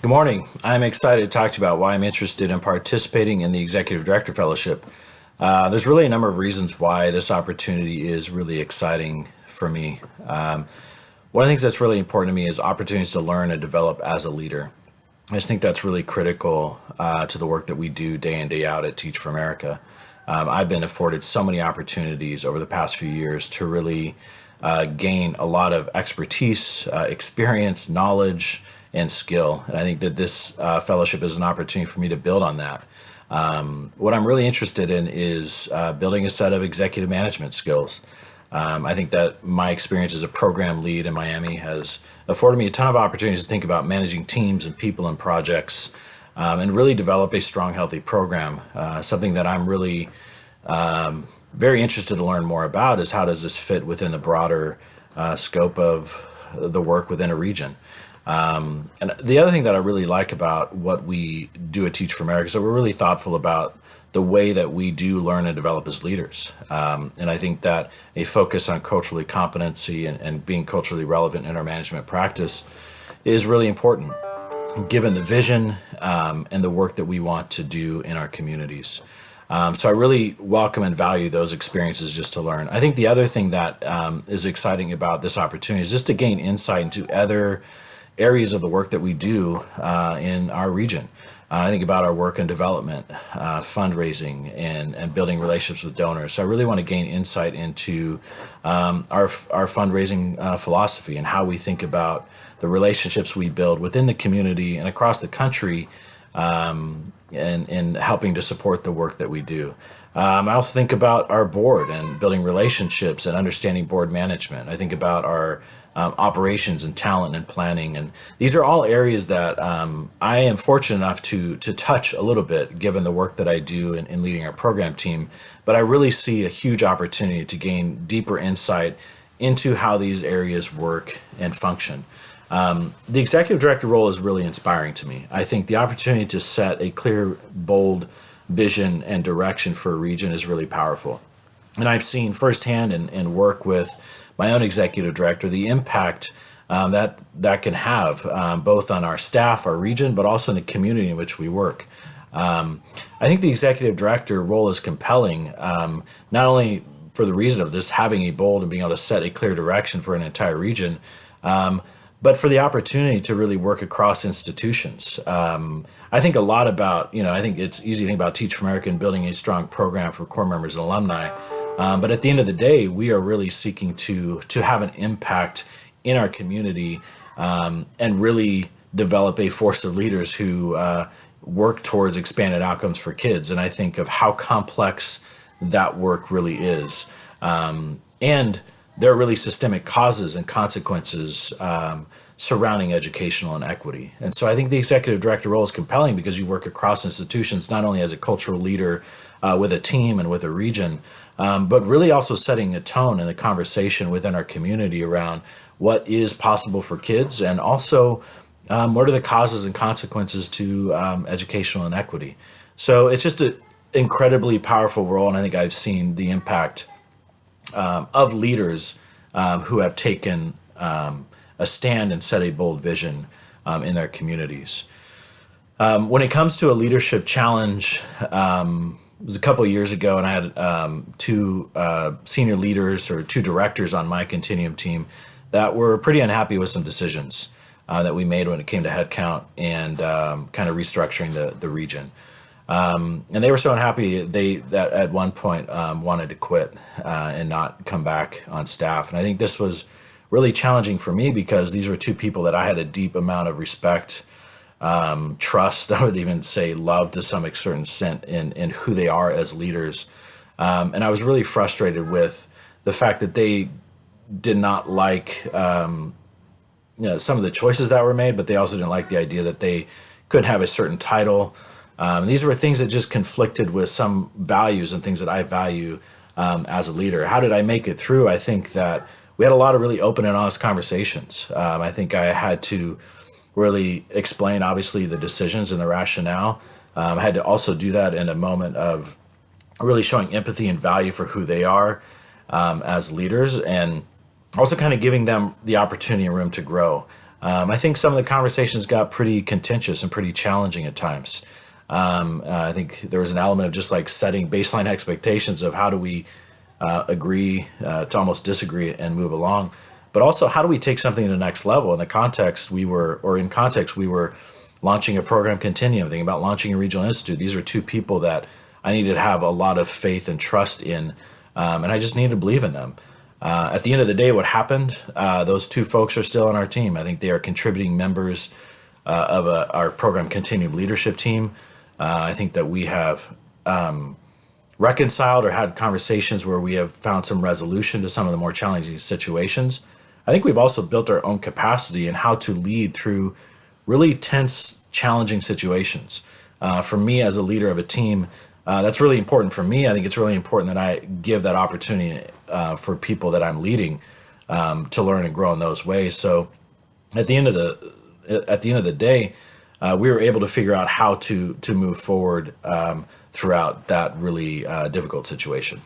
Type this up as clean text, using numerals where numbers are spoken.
Good morning. I'm excited to talk to you about why I'm interested in participating in the Executive Director Fellowship. There's really a number of reasons why this opportunity is really exciting for me. One of the things that's really important to me is opportunities to learn and develop as a leader. I just think that's really critical to the work that we do day in, day out at Teach for America. I've been afforded so many opportunities over the past few years to really gain a lot of expertise, experience, knowledge, and skill. And I think that this fellowship is an opportunity for me to build on that. What I'm really interested in is building a set of executive management skills. I think that my experience as a program lead in Miami has afforded me a ton of opportunities to think about managing teams and people and projects, and really develop a strong, healthy program. Something that I'm really very interested to learn more about is how does this fit within the broader scope of the work within a region. And the other thing that I really like about what we do at Teach for America is that we're really thoughtful about the way that we do learn and develop as leaders. And I think that a focus on culturally competency and being culturally relevant in our management practice is really important, given the vision and the work that we want to do in our communities. So I really welcome and value those experiences just to learn. I think the other thing that is exciting about this opportunity is just to gain insight into other areas of the work that we do in our region. I think about our work in development, fundraising, and building relationships with donors. So I really want to gain insight into our fundraising philosophy and how we think about the relationships we build within the community and across the country, and helping to support the work that we do. I also think about our board and building relationships and understanding board management. I think about our operations and talent and planning. And these are all areas that I am fortunate enough to touch a little bit, given the work that I do in leading our program team. But I really see a huge opportunity to gain deeper insight into how these areas work and function. The executive director role is really inspiring to me. I think the opportunity to set a clear, bold vision and direction for a region is really powerful. And I've seen firsthand and work with my own executive director the impact that can have both on our staff, our region, but also in the community in which we work. I think the executive director role is compelling, not only for the reason of just having a bold and being able to set a clear direction for an entire region, but for the opportunity to really work across institutions. I think a lot about, I think it's easy to think about Teach for America and building a strong program for core members and alumni. But at the end of the day, we are really seeking to have an impact in our community, and really develop a force of leaders who work towards expanded outcomes for kids. And I think of how complex that work really is. And there are really systemic causes and consequences surrounding educational inequity. And so I think the executive director role is compelling because you work across institutions, not only as a cultural leader with a team and with a region, but really also setting a tone in the conversation within our community around what is possible for kids, and also what are the causes and consequences to educational inequity. So it's just an incredibly powerful role, and I think I've seen the impact of leaders who have taken a stand and set a bold vision in their communities. When it comes to a leadership challenge, it was a couple of years ago, and I had two senior leaders or two directors on my Continuum team that were pretty unhappy with some decisions that we made when it came to headcount and kind of restructuring the region. And they were so unhappy that at one point wanted to quit and not come back on staff. And I think this was really challenging for me because these were two people that I had a deep amount of respect, trust, I would even say love to some certain extent in who they are as leaders. And I was really frustrated with the fact that they did not like some of the choices that were made, but they also didn't like the idea that they couldn't have a certain title. These were things that just conflicted with some values and things that I value as a leader. How did I make it through? I think that we had a lot of really open and honest conversations. I think I had to really explain, obviously, the decisions and the rationale. I had to also do that in a moment of really showing empathy and value for who they are as leaders, and also kind of giving them the opportunity and room to grow. I think some of the conversations got pretty contentious and pretty challenging at times. I think there was an element of just like setting baseline expectations of how do we agree to almost disagree and move along, but also how do we take something to the next level. In the context we were, or in context we were launching a program continuum, thinking about launching a regional institute. These are two people that I needed to have a lot of faith and trust in, and I just needed to believe in them. At the end of the day, what happened? Those two folks are still on our team. I think they are contributing members of our program continuum leadership team. I think that we have reconciled or had conversations where we have found some resolution to some of the more challenging situations. I think we've also built our own capacity in how to lead through really tense, challenging situations. For me, as a leader of a team, that's really important for me. I think it's really important that I give that opportunity for people that I'm leading to learn and grow in those ways. So at the end of the day, we were able to figure out how to move forward throughout that really difficult situation.